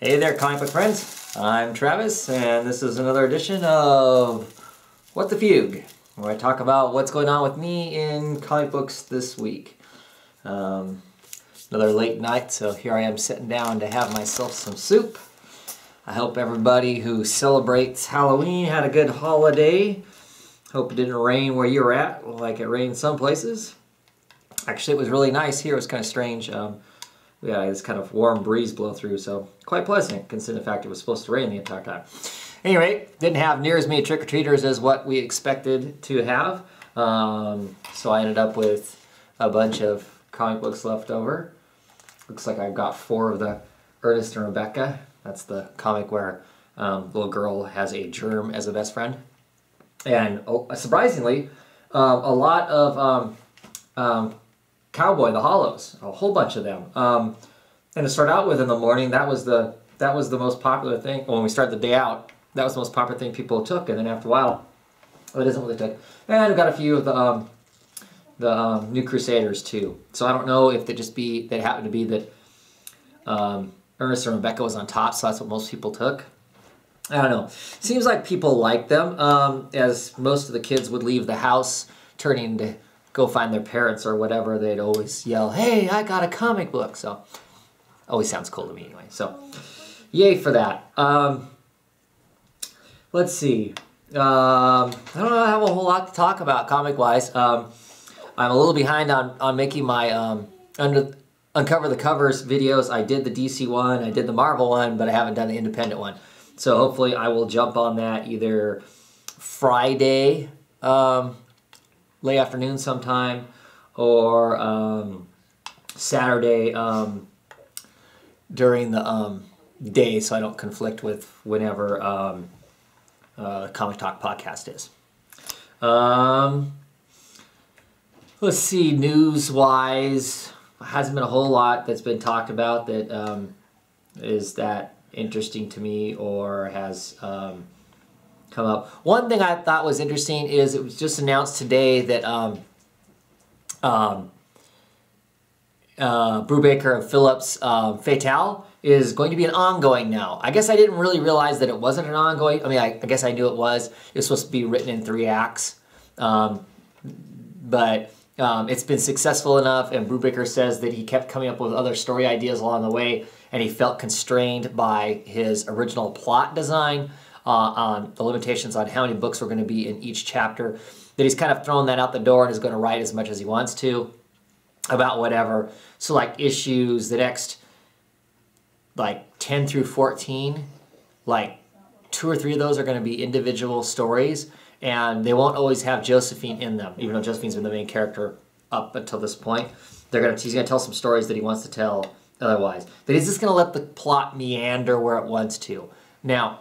Hey there, comic book friends. I'm Travis, and this is another edition of What the Fugue, where I talk about what's going on with me in comic books this week. Another late night, so here I am sitting down to have myself some soup. I hope everybody who celebrates Halloween had a good holiday. Hope it didn't rain where you're at, like it rained some places. Actually, it was really nice here. It was kind of strange. We had this kind of warm breeze blow through, so quite pleasant, considering the fact it was supposed to rain the entire time. Anyway, didn't have near as many trick-or-treaters as what we expected to have, so I ended up with a bunch of comic books left over. Looks like I've got 4 of the Ernest and Rebecca. That's the comic where the little girl has a germ as a best friend. And surprisingly, a lot of Cowboy, the Hollows, a whole bunch of them. And to start out with in the morning, that was the most popular thing. When we started the day out, that was the most popular thing people took. And then after a while, it isn't what they took. And I've got a few of the New Crusaders too. So I don't know if that happened to be that Ernest and Rebecca was on top, so that's what most people took. I don't know. Seems like people like them, as most of the kids would leave the house turning to go find their parents or whatever. They'd always yell, "Hey, I got a comic book!" So, always sounds cool to me anyway. So, yay for that. Let's see. I don't have a whole lot to talk about comic-wise. I'm a little behind on making my Uncover the Covers videos. I did the DC one, I did the Marvel one, but I haven't done the independent one. So hopefully I will jump on that either Friday, late afternoon sometime, or Saturday during the day, so I don't conflict with whenever Comic Talk podcast is. Let's see, news-wise, hasn't been a whole lot that's been talked about that is that interesting to me or has come up. One thing I thought was interesting is it was just announced today that Brubaker and Phillips' Fatale is going to be an ongoing now. I guess I didn't really realize that it wasn't an ongoing. I mean, I guess I knew it was. It was supposed to be written in 3 acts. But it's been successful enough, and Brubaker says that he kept coming up with other story ideas along the way, and he felt constrained by his original plot design on the limitations on how many books were going to be in each chapter, that he's kind of thrown that out the door and is going to write as much as he wants to about whatever. So like issues, the next like 10 through 14, like 2 or 3 of those are going to be individual stories, and they won't always have Josephine in them, even though Josephine's been the main character up until this point. He's going to tell some stories that he wants to tell otherwise. That he's just going to let the plot meander where it wants to. Now,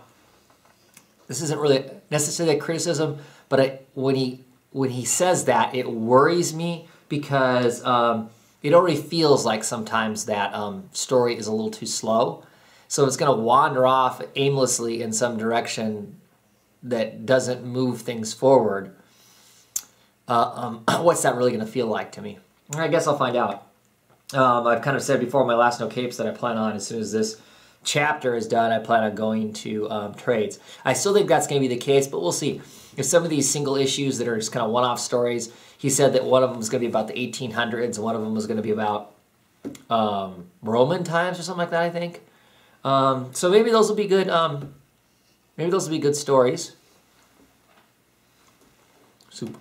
this isn't really necessarily a criticism, but when he says that, it worries me because it already feels like sometimes that story is a little too slow. So it's going to wander off aimlessly in some direction that doesn't move things forward. What's that really going to feel like to me? I guess I'll find out. I've kind of said before in my last No Capes that I plan on, as soon as this chapter is done, I plan on going to trades. I still think that's going to be the case, but we'll see. If some of these single issues that are just kind of one-off stories, he said that one of them was going to be about the 1800s, and one of them was going to be about Roman times or something like that, I think. So maybe those will be good. Maybe those will be good stories. Soup.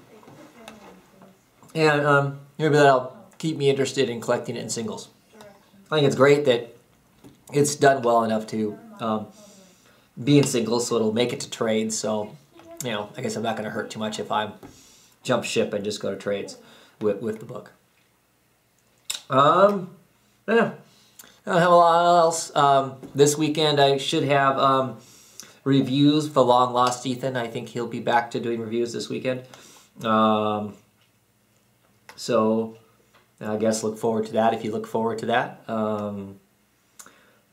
And maybe that'll keep me interested in collecting it in singles. I think it's great that it's done well enough to be in singles, so it'll make it to trades. So, you know, I guess I'm not going to hurt too much if I jump ship and just go to trades with the book. Yeah, I don't have a lot else. This weekend I should have reviews for Long Lost Ethan. I think he'll be back to doing reviews this weekend. So I guess look forward to that if you look forward to that.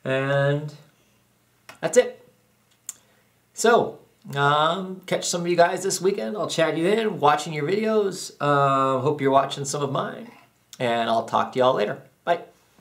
And that's it. So, catch some of you guys this weekend. I'll chat you in, watching your videos. Hope you're watching some of mine. And I'll talk to y'all later. Bye.